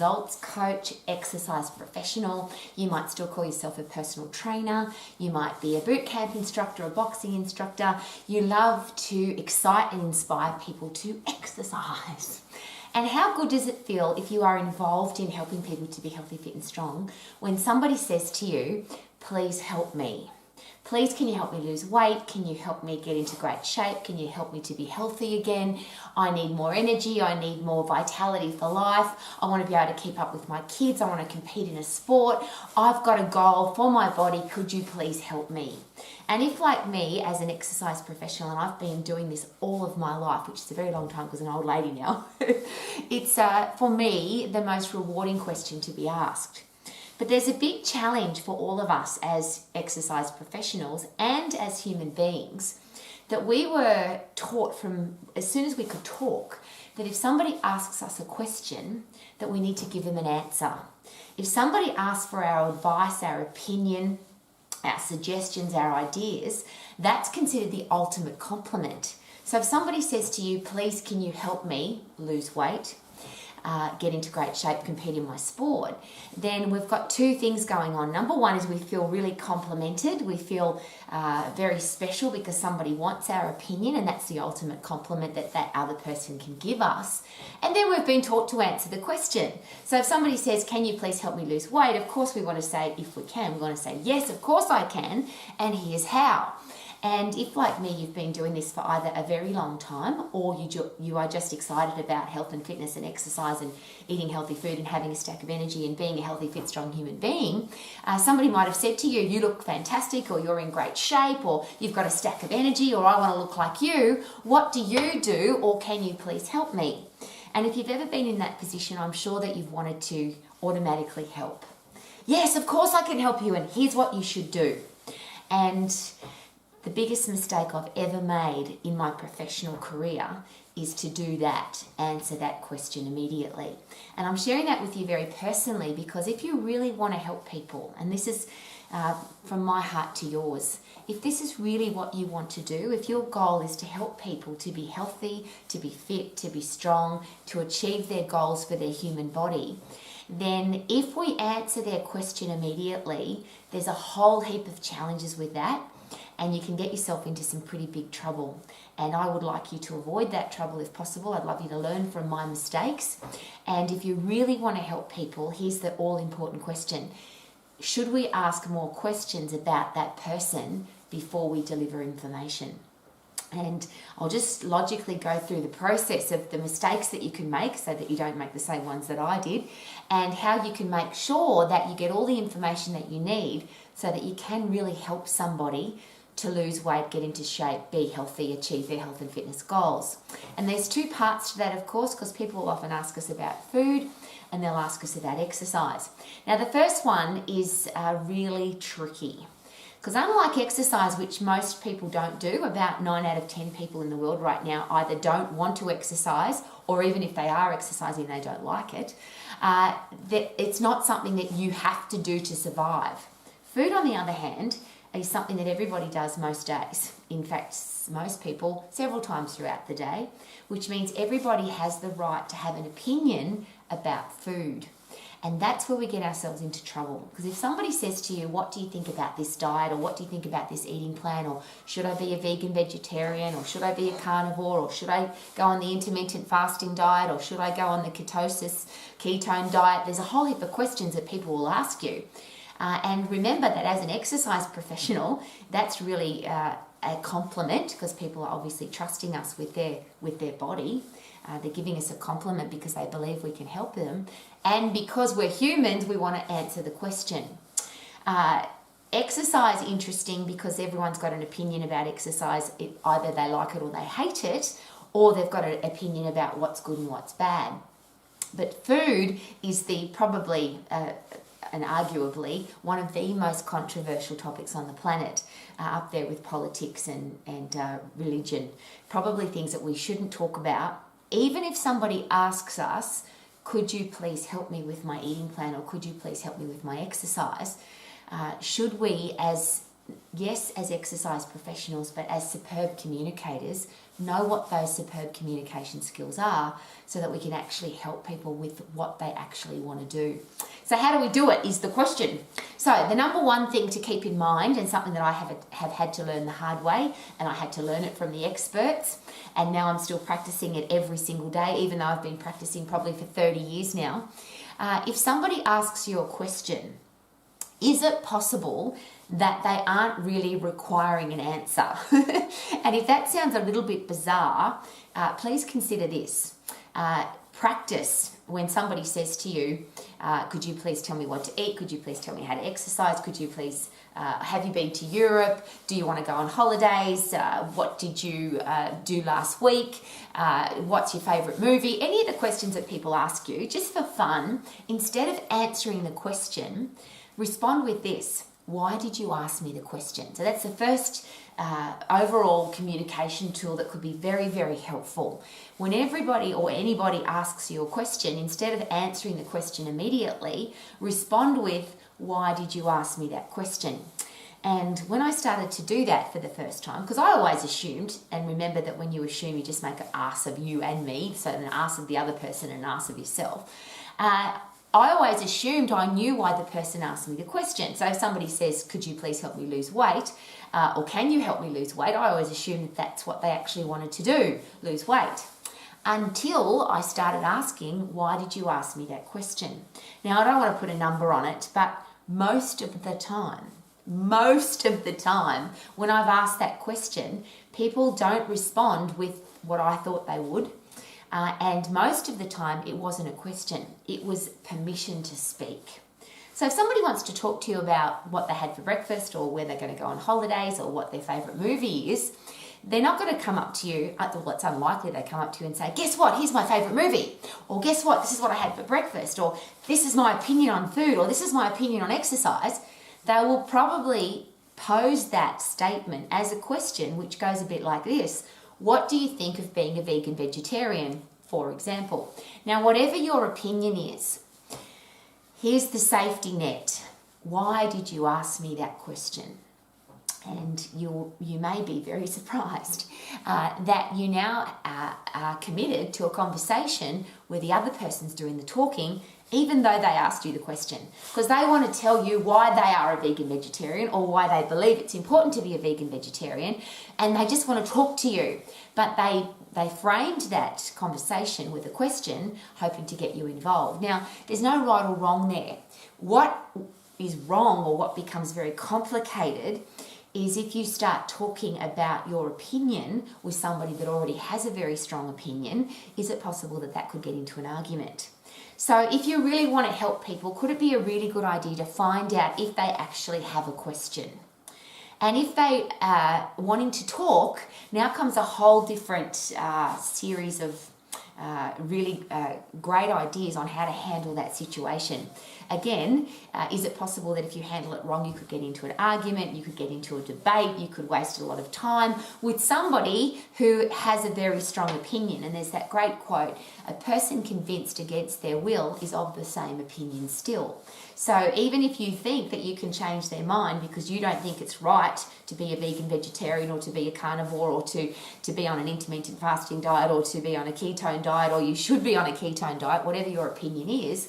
results coach, exercise professional. You might still call yourself a personal trainer. You might be a boot camp instructor, a boxing instructor. You love to excite and inspire people to exercise. And how good does it feel if you are involved in helping people to be healthy, fit and strong when somebody says to you, please help me. Please, can you help me lose weight? Can you help me get into great shape? Can you help me to be healthy again? I need more energy. I need more vitality for life. I want to be able to keep up with my kids. I want to compete in a sport. I've got a goal for my body. Could you please help me? And if, like me, as an exercise professional, and I've been doing this all of my life, which is a very long time because I'm an old lady now, it's, for me, the most rewarding question to be asked. But there's a big challenge for all of us as exercise professionals and as human beings that we were taught from as soon as we could talk that if somebody asks us a question, that we need to give them an answer. If somebody asks for our advice, our opinion, our suggestions, our ideas, that's considered the ultimate compliment. So if somebody says to you, please, can you help me lose weight? Get into great shape, compete in my sport, then we've got two things going on. Number one is we feel really complimented. We feel very special because somebody wants our opinion, and that's the ultimate compliment that that other person can give us. And then we've been taught to answer the question. So if somebody says, can you please help me lose weight? Of course we want to say, if we can, we want to say, yes, of course I can, and here's how. And if, like me, you've been doing this for either a very long time or you are just excited about health and fitness and exercise and eating healthy food and having a stack of energy and being a healthy, fit, strong human being, somebody might have said to you, you look fantastic, or you're in great shape, or you've got a stack of energy, or I want to look like you. What do you do, or can you please help me? And if you've ever been in that position, I'm sure that you've wanted to automatically help. Yes, of course I can help you, and here's what you should do. And the biggest mistake I've ever made in my professional career is to do that, answer that question immediately. And I'm sharing that with you very personally because if you really want to help people, and this is from my heart to yours, if this is really what you want to do, if your goal is to help people to be healthy, to be fit, to be strong, to achieve their goals for their human body, then if we answer their question immediately, there's a whole heap of challenges with that. And you can get yourself into some pretty big trouble. And I would like you to avoid that trouble if possible. I'd love you to learn from my mistakes. And if you really want to help people, here's the all-important question. Should we ask more questions about that person before we deliver information? And I'll just logically go through the process of the mistakes that you can make so that you don't make the same ones that I did, and how you can make sure that you get all the information that you need so that you can really help somebody to lose weight, get into shape, be healthy, achieve their health and fitness goals. And there's two parts to that, of course, because people will often ask us about food and they'll ask us about exercise. Now, the first one is really tricky. Because unlike exercise, which most people don't do, about 9 out of 10 people in the world right now either don't want to exercise, or even if they are exercising, they don't like it. That it's not something that you have to do to survive. Food, on the other hand, is something that everybody does most days. In fact, most people several times throughout the day, which means everybody has the right to have an opinion about food. And that's where we get ourselves into trouble. Because if somebody says to you, what do you think about this diet, or what do you think about this eating plan, or should I be a vegan vegetarian, or should I be a carnivore, or should I go on the intermittent fasting diet, or should I go on the ketone diet? There's a whole heap of questions that people will ask you. And remember that as an exercise professional, that's really a compliment, because people are obviously trusting us with their body. They're giving us a compliment because they believe we can help them. And because we're humans, we want to answer the question. Exercise, interesting, because everyone's got an opinion about exercise. Either they like it or they hate it, or they've got an opinion about what's good and what's bad. But food is probably and arguably one of the most controversial topics on the planet, up there with politics and religion. Probably things that we shouldn't talk about. Even if somebody asks us, could you please help me with my eating plan, or could you please help me with my exercise? Should we, as yes, as exercise professionals, but as superb communicators, know what those superb communication skills are so that we can actually help people with what they actually want to do. So how do we do it is the question. So the number one thing to keep in mind, and something that I have had to learn the hard way, and I had to learn it from the experts, and now I'm still practicing it every single day, even though I've been practicing probably for 30 years now. If somebody asks you a question, is it possible that they aren't really requiring an answer? And if that sounds a little bit bizarre, please consider this. Practice when somebody says to you, could you please tell me what to eat? Could you please tell me how to exercise? Could you please, have you been to Europe? Do you want to go on holidays? What did you do last week? What's your favourite movie? Any of the questions that people ask you, just for fun, instead of answering the question, respond with this: why did you ask me the question? So that's the first overall communication tool that could be very, very helpful. When everybody or anybody asks you a question, instead of answering the question immediately, respond with, why did you ask me that question? And when I started to do that for the first time, because I always assumed, and remember that when you assume, you just make an ass of you and me, so an ass of the other person and an ass of yourself. I always assumed I knew why the person asked me the question. So if somebody says, could you please help me lose weight? Or can you help me lose weight? I always assumed that that's what they actually wanted to do, lose weight. Until I started asking, why did you ask me that question? Now, I don't want to put a number on it, but most of the time, when I've asked that question, people don't respond with what I thought they would. And most of the time, it wasn't a question. It was permission to speak. So if somebody wants to talk to you about what they had for breakfast, or where they're going to go on holidays, or what their favourite movie is, they're not going to come up to you, well, it's unlikely they come up to you and say, guess what, here's my favourite movie, or guess what, this is what I had for breakfast, or this is my opinion on food, or this is my opinion on exercise. They will probably pose that statement as a question, which goes a bit like this: what do you think of being a vegan vegetarian, for example? Now, whatever your opinion is, here's the safety net. Why did you ask me that question? And you may be very surprised that you now are committed to a conversation where the other person's doing the talking, even though they asked you the question. Because they want to tell you why they are a vegan vegetarian, or why they believe it's important to be a vegan vegetarian, and they just want to talk to you. But they framed that conversation with a question, hoping to get you involved. Now, there's no right or wrong there. What is wrong, or what becomes very complicated, is if you start talking about your opinion with somebody that already has a very strong opinion. Is it possible that that could get into an argument? So if you really want to help people, could it be a really good idea to find out if they actually have a question? And if they are wanting to talk, now comes a whole different series of really great ideas on how to handle that situation. Again, is it possible that if you handle it wrong, you could get into an argument, you could get into a debate, you could waste a lot of time with somebody who has a very strong opinion? And there's that great quote: a person convinced against their will is of the same opinion still. So even if you think that you can change their mind because you don't think it's right to be a vegan vegetarian, or to be a carnivore, or to be on an intermittent fasting diet, or to be on a ketone diet, or you should be on a ketone diet, whatever your opinion is,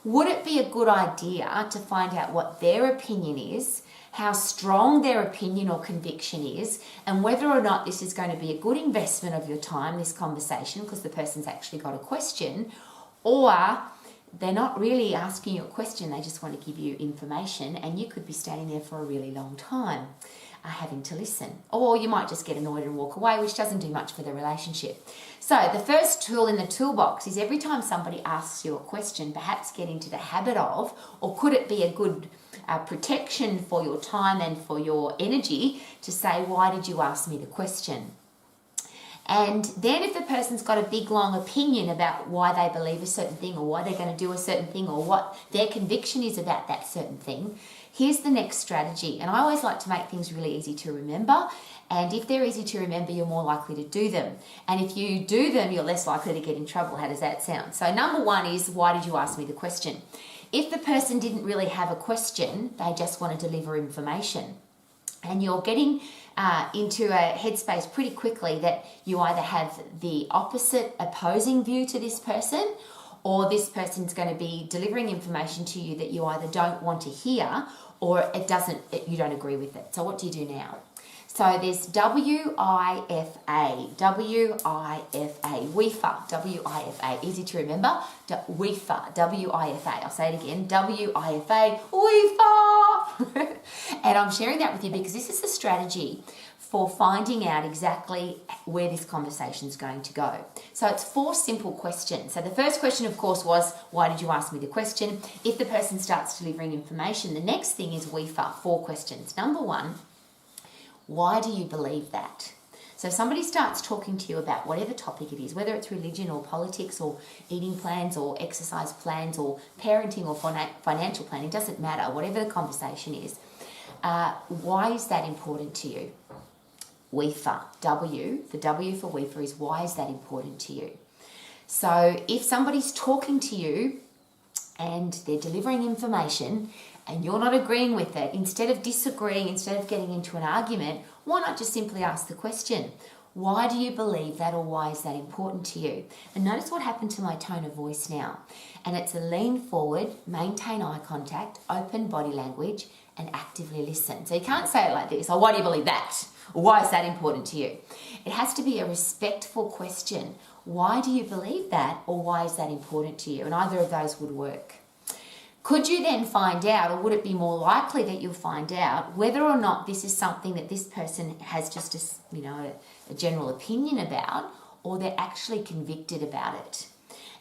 would it be a good idea to find out what their opinion is, how strong their opinion or conviction is, and whether or not this is going to be a good investment of your time, this conversation, because the person's actually got a question, or they're not really asking you a question, they just want to give you information, and you could be standing there for a really long time having to listen. Or you might just get annoyed and walk away, which doesn't do much for the relationship. So the first tool in the toolbox is, every time somebody asks you a question, perhaps get into the habit of, or could it be a good protection for your time and for your energy, to say, why did you ask me the question? And then if the person's got a big long opinion about why they believe a certain thing, or why they're going to do a certain thing, or what their conviction is about that certain thing, here's the next strategy. And I always like to make things really easy to remember. And if they're easy to remember, you're more likely to do them. And if you do them, you're less likely to get in trouble. How does that sound? So number one is, why did you ask me the question? If the person didn't really have a question, they just want to deliver information. and you're getting into a headspace pretty quickly that you either have the opposite opposing view to this person, or this person's going to be delivering information to you that you either don't want to hear, or you don't agree with it. So what do you do now? So there's W-I-F-A, WIFA, W-I-F-A, easy to remember, WIFA, W-I-F-A. I'll say it again, W-I-F-A, WIFA. And I'm sharing that with you because this is a strategy for finding out exactly where this conversation is going to go. So it's 4 simple questions. So the first question, of course, was, why did you ask me the question? If the person starts delivering information, the next thing is WIFA, 4 questions. Number 1, why do you believe that? So if somebody starts talking to you about whatever topic it is, whether it's religion or politics or eating plans or exercise plans or parenting or financial planning, doesn't matter, whatever the conversation is, why is that important to you? WIFA, the W for WIFA is, why is that important to you? So if somebody's talking to you and they're delivering information and you're not agreeing with it, instead of disagreeing, instead of getting into an argument, why not just simply ask the question, why do you believe that, or why is that important to you? And notice what happened to my tone of voice now. And it's a lean forward, maintain eye contact, open body language, and actively listen. So you can't say it like this, oh, why do you believe that? Or why is that important to you? It has to be a respectful question. Why do you believe that, or why is that important to you? And either of those would work. Could you then find out, or would it be more likely that you'll find out whether or not this is something that this person has just a general opinion about, or they're actually convicted about it?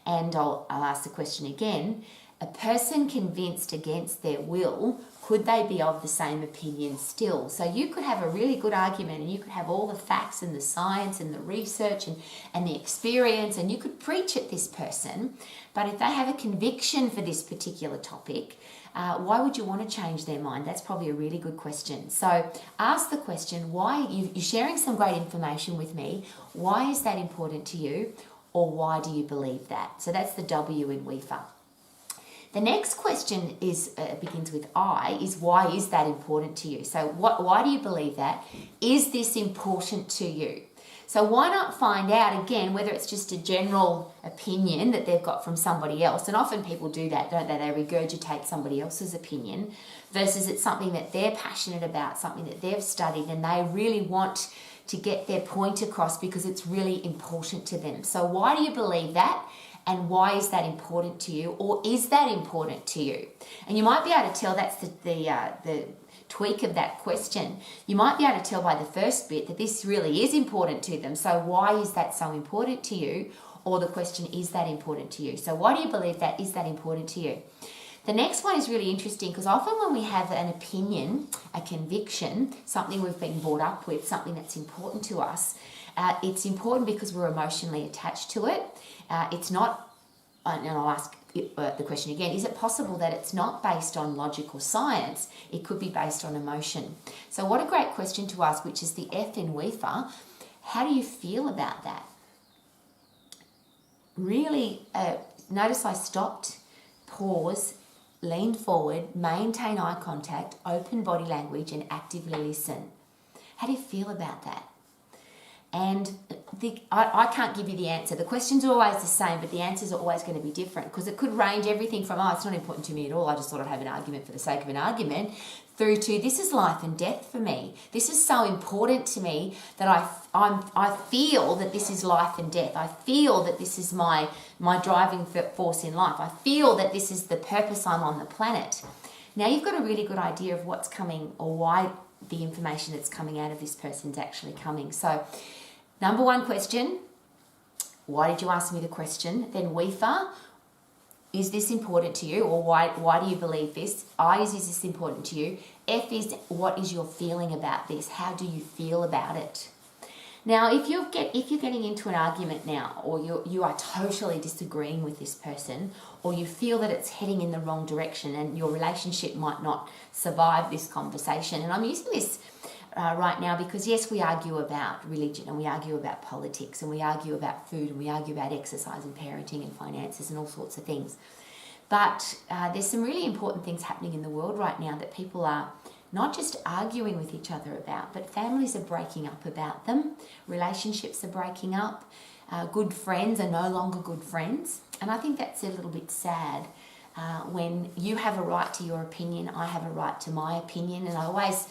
And I'll ask the question again. A person convinced against their will, could they be of the same opinion still? So you could have a really good argument, and you could have all the facts and the science and the research and the experience, and you could preach at this person, but if they have a conviction for this particular topic, why would you want to change their mind? That's probably a really good question. So ask the question, why you're sharing some great information with me, why is that important to you, or why do you believe that? So that's the W in WIFA. The next question begins with I, is why is that important to you? So why do you believe that? Is this important to you? So why not find out again whether it's just a general opinion that they've got from somebody else, and often people do that, don't they? They regurgitate somebody else's opinion, versus it's something that they're passionate about, something that they've studied, and they really want to get their point across because it's really important to them. So why do you believe that? And why is that important to you, or is that important to you? And you might be able to tell, that's the tweak of that question. You might be able to tell by the first bit that this really is important to them. So why is that so important to you? Or the question, is that important to you? So why do you believe that? Is that important to you? The next one is really interesting because often when we have an opinion, a conviction, something we've been brought up with, something that's important to us, it's important because we're emotionally attached to it. It's not, and I'll ask the question again, is it possible that it's not based on logic or science? It could be based on emotion. So what a great question to ask, which is the F in WIFA. How do you feel about that? Really, notice I stopped, pause, lean forward, maintain eye contact, open body language, and actively listen. How do you feel about that? And I can't give you the answer. The questions are always the same, but the answers are always going to be different because it could range everything from, oh, it's not important to me at all, I just thought I'd have an argument for the sake of an argument, through to, this is life and death for me. This is so important to me that I feel that this is life and death. I feel that this is my driving force in life. I feel that this is the purpose I'm on the planet. Now you've got a really good idea of what's coming, or why the information that's coming out of this person's actually coming. So number one question, why did you ask me the question? Then WIFA, is this important to you, or why do you believe this? I is this important to you? F is, what is your feeling about this? How do you feel about it? Now, if you're getting into an argument now, or you are totally disagreeing with this person, or you feel that it's heading in the wrong direction and your relationship might not survive this conversation, and I'm using this right now because, yes, we argue about religion, and we argue about politics, and we argue about food, and we argue about exercise and parenting and finances and all sorts of things. But there's some really important things happening in the world right now that people are not just arguing with each other about, but families are breaking up about them, relationships are breaking up, good friends are no longer good friends. And I think that's a little bit sad when you have a right to your opinion, I have a right to my opinion. And I always,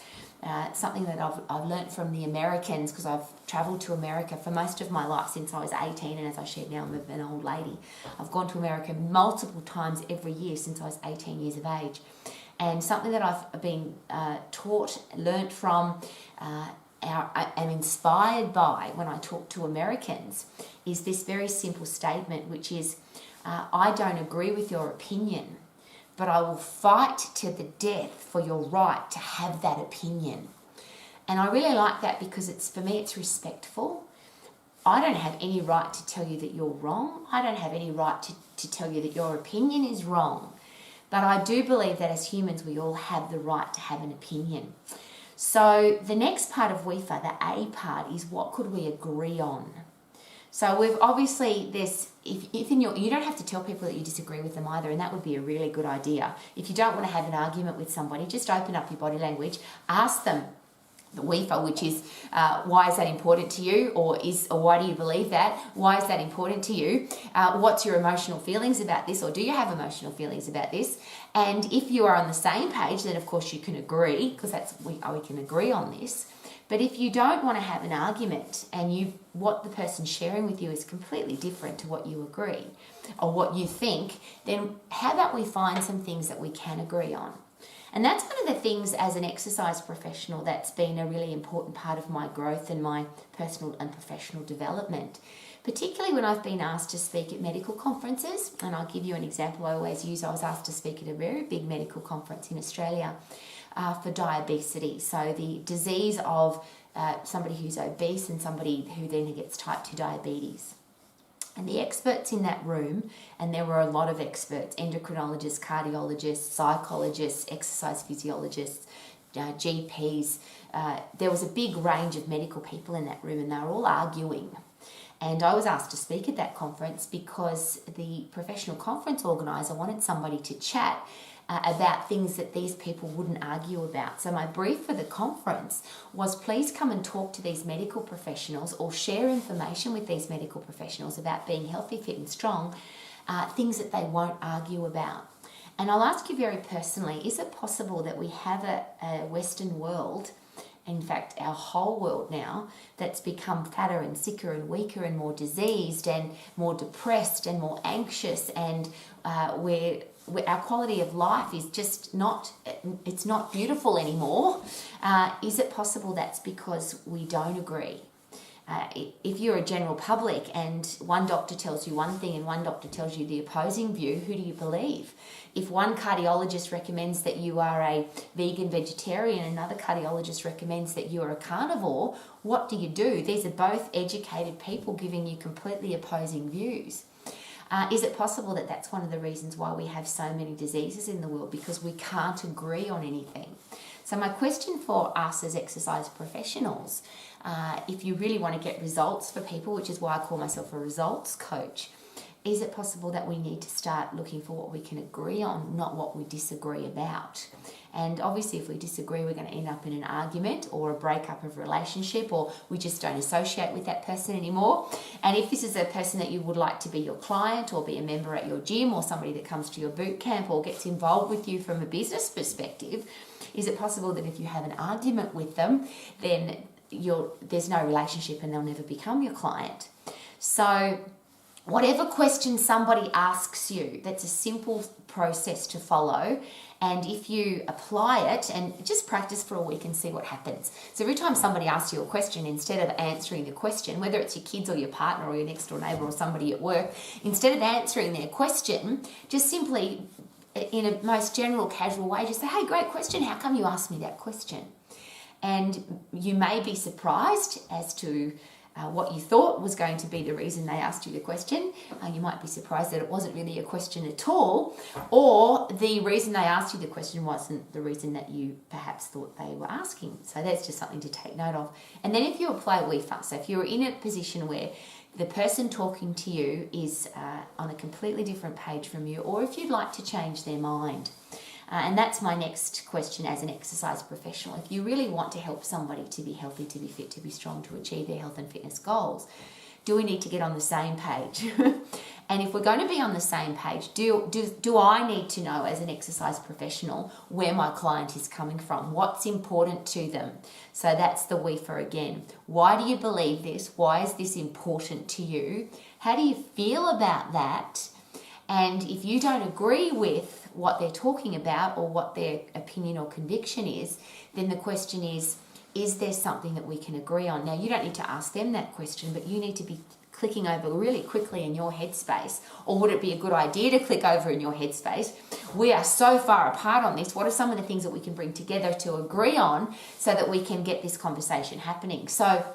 something that I've learnt from the Americans, because I've travelled to America for most of my life since I was 18, and as I shared now, I'm an old lady. I've gone to America multiple times every year since I was 18 years of age. And something that I've been taught, learnt from, am inspired by when I talk to Americans is this very simple statement, which is, I don't agree with your opinion, but I will fight to the death for your right to have that opinion. And I really like that because for me, it's respectful. I don't have any right to tell you that you're wrong. I don't have any right to tell you that your opinion is wrong. But I do believe that as humans, we all have the right to have an opinion. So the next part of WIFA, the A part, is what could we agree on? So we've obviously, you don't have to tell people that you disagree with them either, and that would be a really good idea. If you don't want to have an argument with somebody, just open up your body language, ask them the WIFA, which is why is that important to you, or why do you believe that? Why is that important to you? What's your emotional feelings about this, or do you have emotional feelings about this? And if you are on the same page, then of course you can agree, because we can agree on this. But if you don't want to have an argument and what the person's sharing with you is completely different to what you agree or what you think, then how about we find some things that we can agree on? And that's one of the things as an exercise professional that's been a really important part of my growth and my personal and professional development, particularly when I've been asked to speak at medical conferences. And I'll give you an example I always use. I was asked to speak at a very big medical conference in Australia for diabetes. So the disease of somebody who's obese and somebody who then gets type 2 diabetes. And the experts in that room, and there were a lot of experts, endocrinologists, cardiologists, psychologists, exercise physiologists, GPs. There was a big range of medical people in that room, and they were all arguing. And I was asked to speak at that conference because the professional conference organizer wanted somebody to chat about things that these people wouldn't argue about. So my brief for the conference was, please come and talk to these medical professionals or share information with these medical professionals about being healthy, fit and strong, things that they won't argue about. And I'll ask you very personally, is it possible that we have a Western world, in fact our whole world now, that's become fatter and sicker and weaker and more diseased and more depressed and more anxious, and where our quality of life is just not beautiful anymore? Is it possible that's because we don't agree? If you're a general public and one doctor tells you one thing and one doctor tells you the opposing view, who do you believe? If one cardiologist recommends that you are a vegan vegetarian, another cardiologist recommends that you are a carnivore, what do? These are both educated people giving you completely opposing views. Is it possible that that's one of the reasons why we have so many diseases in the world? Because we can't agree on anything. So my question for us as exercise professionals, if you really want to get results for people, which is why I call myself a results coach, is it possible that we need to start looking for what we can agree on, not what we disagree about? And obviously if we disagree, we're going to end up in an argument or a breakup of relationship, or we just don't associate with that person anymore. And if this is a person that you would like to be your client or be a member at your gym, or somebody that comes to your boot camp or gets involved with you from a business perspective, is it possible that if you have an argument with them, then there's no relationship and they'll never become your client? So whatever question somebody asks you, that's a simple process to follow. And if you apply it, and just practice for a week and see what happens. So every time somebody asks you a question, instead of answering the question, whether it's your kids or your partner or your next door neighbour or somebody at work, instead of answering their question, just simply, in a most general, casual way, just say, hey, great question, how come you asked me that question? And you may be surprised as to what you thought was going to be the reason they asked you the question. You might be surprised that it wasn't really a question at all, or the reason they asked you the question wasn't the reason that you perhaps thought they were asking. So that's just something to take note of. And then if you apply WIFA, so if you're in a position where the person talking to you is on a completely different page from you, or if you'd like to change their mind, And that's my next question as an exercise professional. If you really want to help somebody to be healthy, to be fit, to be strong, to achieve their health and fitness goals, do we need to get on the same page? And if we're going to be on the same page, do I need to know as an exercise professional where my client is coming from? What's important to them? So that's the WEFA again. Why do you believe this? Why is this important to you? How do you feel about that? And if you don't agree with what they're talking about or what their opinion or conviction is, then the question is there something that we can agree on? Now, you don't need to ask them that question, but you need to be clicking over really quickly in your headspace. Or would it be a good idea to click over in your headspace? We are so far apart on this. What are some of the things that we can bring together to agree on so that we can get this conversation happening? So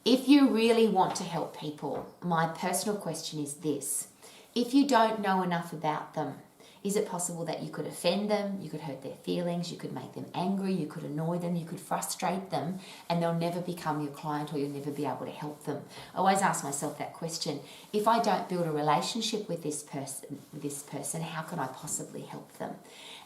if you really want to help people, my personal question is this. If you don't know enough about them, is it possible that you could offend them, you could hurt their feelings, you could make them angry, you could annoy them, you could frustrate them, and they'll never become your client or you'll never be able to help them? I always ask myself that question. If I don't build a relationship with this person, how can I possibly help them?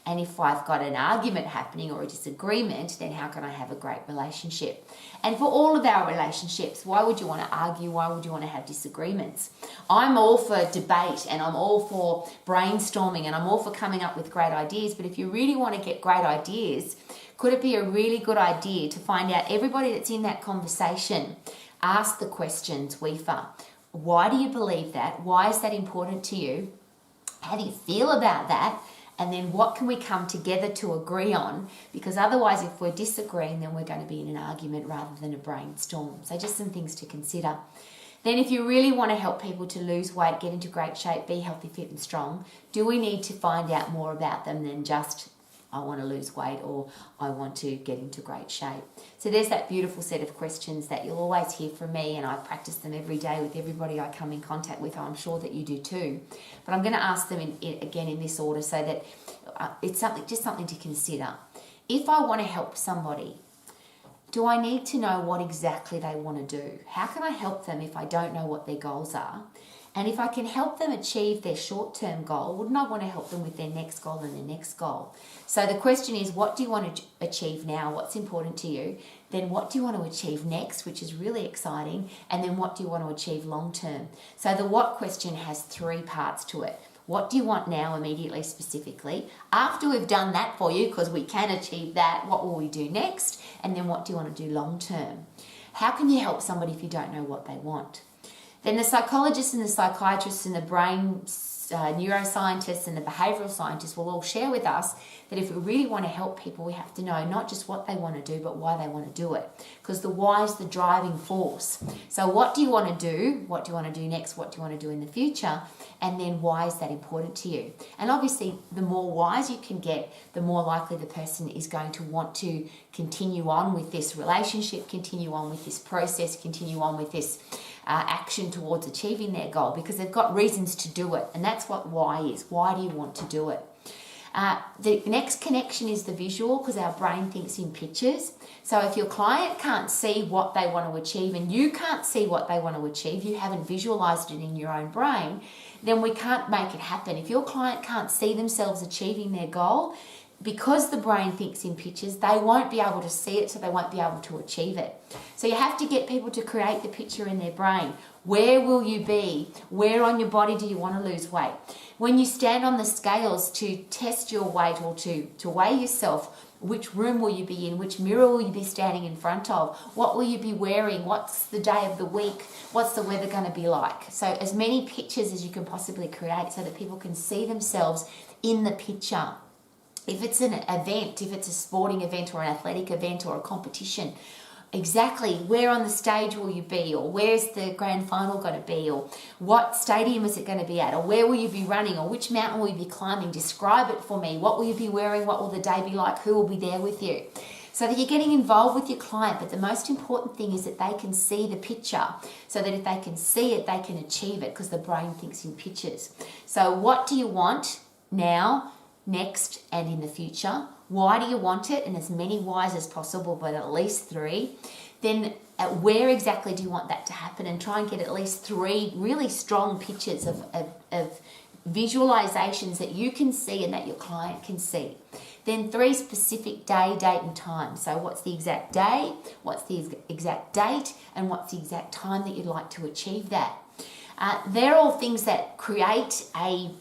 And if I've got an argument happening or a disagreement, then how can I have a great relationship? And for all of our relationships, why would you want to argue? Why would you want to have disagreements? I'm all for debate and I'm all for brainstorming and I'm all for coming up with great ideas. But if you really want to get great ideas, could it be a really good idea to find out everybody that's in that conversation, ask the questions, WEFA. Why do you believe that? Why is that important to you? How do you feel about that? And then what can we come together to agree on? Because otherwise, if we're disagreeing, then we're going to be in an argument rather than a brainstorm. So just some things to consider. Then if you really want to help people to lose weight, get into great shape, be healthy, fit and strong, do we need to find out more about them than just, I want to lose weight or I want to get into great shape? So there's that beautiful set of questions that you'll always hear from me, and I practice them every day with everybody I come in contact with. I'm sure that you do too. But I'm going to ask them again in this order so that it's something to consider. If I want to help somebody, do I need to know what exactly they want to do? How can I help them if I don't know what their goals are? And if I can help them achieve their short-term goal, wouldn't I want to help them with their next goal and their next goal? So the question is, what do you want to achieve now? What's important to you? Then what do you want to achieve next, which is really exciting? And then what do you want to achieve long-term? So the what question has 3 parts to it. What do you want now, immediately, specifically? After we've done that for you, because we can achieve that, what will we do next? And then what do you want to do long-term? How can you help somebody if you don't know what they want? Then the psychologists and the psychiatrists and the brain neuroscientists and the behavioural scientists will all share with us that if we really want to help people, we have to know not just what they want to do, but why they want to do it. Because the why is the driving force. So what do you want to do? What do you want to do next? What do you want to do in the future? And then why is that important to you? And obviously, the more whys you can get, the more likely the person is going to want to continue on with this relationship, continue on with this process, continue on with this action towards achieving their goal, because they've got reasons to do it. And that's what why is. Why do you want to do it? The next connection is the visual, because our brain thinks in pictures. So if your client can't see what they want to achieve and you can't see what they want to achieve, you haven't visualized it in your own brain, then we can't make it happen. If your client can't see themselves achieving their goal, because the brain thinks in pictures, they won't be able to see it, so they won't be able to achieve it. So you have to get people to create the picture in their brain. Where will you be? Where on your body do you want to lose weight? When you stand on the scales to test your weight or to weigh yourself, which room will you be in? Which mirror will you be standing in front of? What will you be wearing? What's the day of the week? What's the weather going to be like? So as many pictures as you can possibly create so that people can see themselves in the picture. If it's an event, if it's a sporting event or an athletic event or a competition, exactly where on the stage will you be, or where's the grand final going to be, or what stadium is it going to be at, or where will you be running, or which mountain will you be climbing? Describe it for me. What will you be wearing? What will the day be like? Who will be there with you? So that you're getting involved with your client, but the most important thing is that they can see the picture, so that if they can see it, they can achieve it, because the brain thinks in pictures. So what do you want now, next, and in the future? Why do you want it? And as many whys as possible, but at least 3. Then where exactly do you want that to happen? And try and get at least 3 really strong pictures of visualizations that you can see and that your client can see. Then 3 specific day, date, and time. So what's the exact day, what's the exact date, and what's the exact time that you'd like to achieve that. They're all things that create a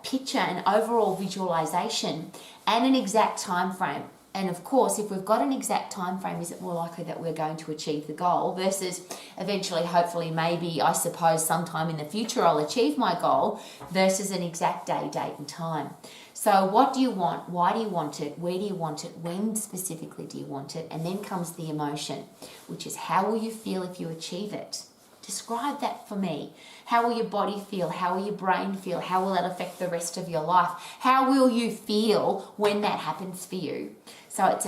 picture, an overall visualization, and an exact time frame. And of course, if we've got an exact time frame, is it more likely that we're going to achieve the goal versus eventually, hopefully, maybe, I suppose, sometime in the future I'll achieve my goal versus an exact day, date, and time. So what do you want? Why do you want it? Where do you want it? When specifically do you want it? And then comes the emotion, which is how will you feel if you achieve it? Describe that for me. How will your body feel? How will your brain feel? How will that affect the rest of your life? How will you feel when that happens for you? So it's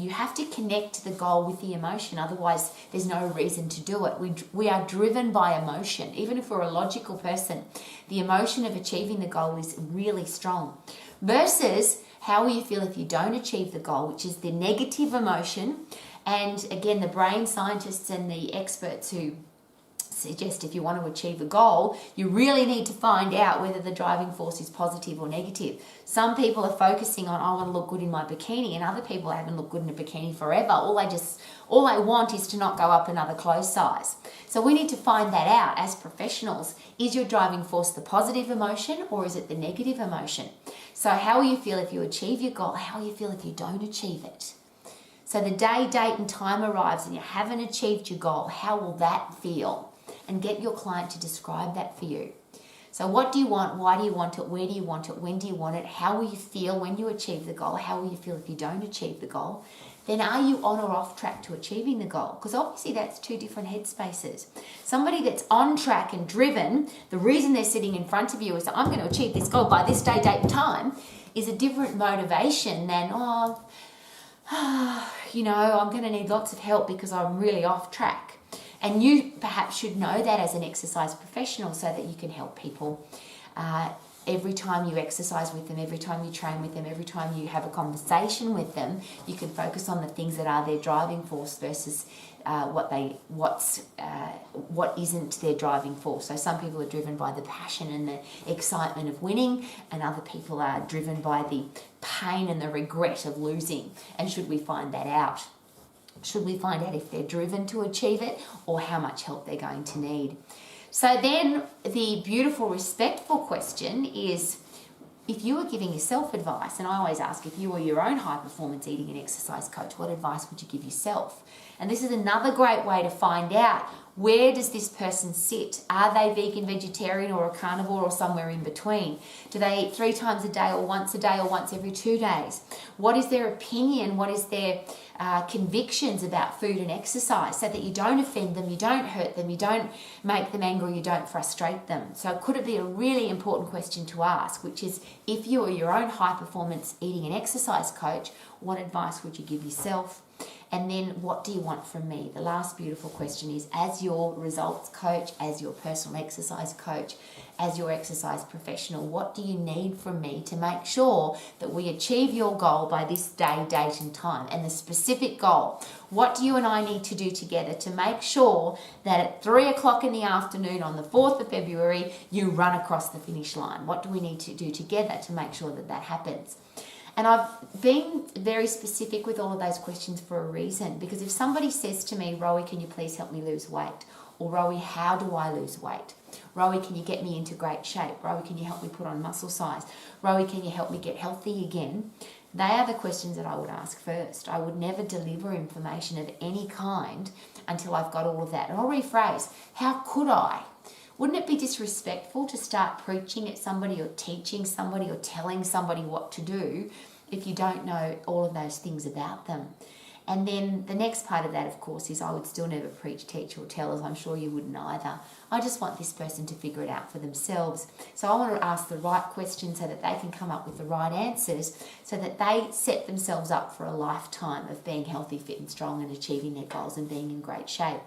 you have to connect the goal with the emotion. Otherwise, there's no reason to do it. We are driven by emotion. Even if we're a logical person, the emotion of achieving the goal is really strong. Versus how will you feel if you don't achieve the goal, which is the negative emotion. And again, the brain scientists and the experts who suggest if you want to achieve a goal, you really need to find out whether the driving force is positive or negative. Some people are focusing on, I want to look good in my bikini, and other people haven't looked good in a bikini forever. All they want is to not go up another clothes size. So we need to find that out as professionals. Is your driving force the positive emotion or is it the negative emotion? So how will you feel if you achieve your goal? How will you feel if you don't achieve it? So the day, date, and time arrives and you haven't achieved your goal. How will that feel? And get your client to describe that for you. So what do you want? Why do you want it? Where do you want it? When do you want it? How will you feel when you achieve the goal? How will you feel if you don't achieve the goal? Then are you on or off track to achieving the goal? Because obviously that's 2 different headspaces. Somebody that's on track and driven, the reason they're sitting in front of you is that I'm going to achieve this goal by this day, date, and time, is a different motivation than, I'm going to need lots of help because I'm really off track. And you perhaps should know that as an exercise professional so that you can help people every time you exercise with them, every time you train with them, every time you have a conversation with them. You can focus on the things that are their driving force versus what isn't their driving force. So some people are driven by the passion and the excitement of winning, and other people are driven by the pain and the regret of losing. And should we find that out? Should we find out if they're driven to achieve it or how much help they're going to need? So then the beautiful, respectful question is, if you were giving yourself advice, and I always ask, if you were your own high-performance eating and exercise coach, what advice would you give yourself? And this is another great way to find out, where does this person sit? Are they vegan, vegetarian, or a carnivore, or somewhere in between? Do they eat 3 times a day, or once every 2 days? What is their opinion? What is their convictions about food and exercise, so that you don't offend them, you don't hurt them, you don't make them angry, you don't frustrate them? So could it be a really important question to ask, which is, if you are your own high-performance eating and exercise coach, what advice would you give yourself? And then, what do you want from me? The last beautiful question is, as your results coach, as your personal exercise coach, as your exercise professional, what do you need from me to make sure that we achieve your goal by this day, date, and time? And the specific goal, what do you and I need to do together to make sure that at 3 o'clock in the afternoon on the 4th of February, you run across the finish line? What do we need to do together to make sure that that happens? And I've been very specific with all of those questions for a reason, because if somebody says to me, Rowie, can you please help me lose weight? Or Rowie, how do I lose weight? Rowie, can you get me into great shape? Rowie, can you help me put on muscle size? Rowie, can you help me get healthy again? They are the questions that I would ask first. I would never deliver information of any kind until I've got all of that. And I'll rephrase, how could I? Wouldn't it be disrespectful to start preaching at somebody or teaching somebody or telling somebody what to do if you don't know all of those things about them? And then the next part of that, of course, is I would still never preach, teach, or tell, as I'm sure you wouldn't either. I just want this person to figure it out for themselves. So I want to ask the right questions so that they can come up with the right answers, so that they set themselves up for a lifetime of being healthy, fit, and strong, and achieving their goals and being in great shape.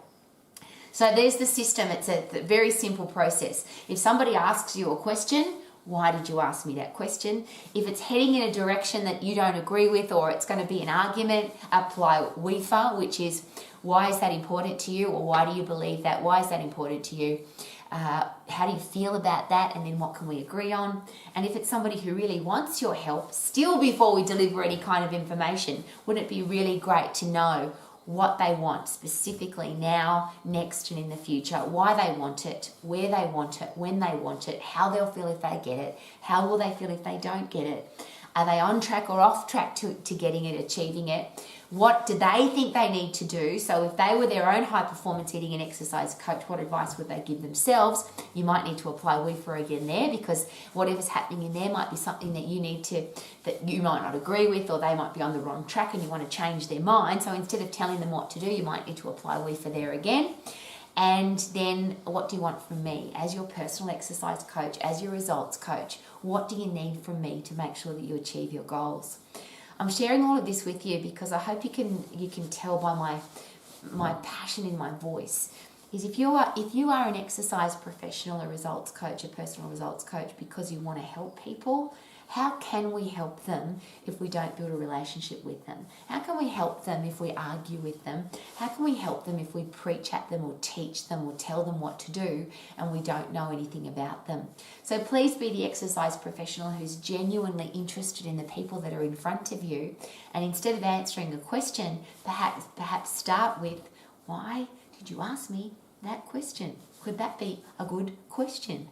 So there's the system. It's a very simple process. If somebody asks you a question, why did you ask me that question? If it's heading in a direction that you don't agree with, or it's going to be an argument, apply WIFA, which is, why is that important to you? Or why do you believe that? Why is that important to you? How do you feel about that? And then what can we agree on? And if it's somebody who really wants your help, still before we deliver any kind of information, wouldn't it be really great to know what they want specifically now, next, and in the future, why they want it, where they want it, when they want it, how they'll feel if they get it, how will they feel if they don't get it, are they on track or off track to getting it, achieving it, what do they think they need to do? So if they were their own high performance eating and exercise coach, what advice would they give themselves? You might need to apply WIFA again there, because whatever's happening in there might be something that that you might not agree with, or they might be on the wrong track and you want to change their mind. So instead of telling them what to do, you might need to apply WIFA there again. And then what do you want from me as your personal exercise coach, as your results coach? What do you need from me to make sure that you achieve your goals? I'm sharing all of this with you because I hope you can tell by my passion in my voice. Is if you are an exercise professional, a results coach, a personal results coach, because you want to help people, how can we help them if we don't build a relationship with them? How can we help them if we argue with them? How can we help them if we preach at them or teach them or tell them what to do and we don't know anything about them? So please be the exercise professional who's genuinely interested in the people that are in front of you. And instead of answering a question, perhaps start with, why did you ask me that question? Could that be a good question?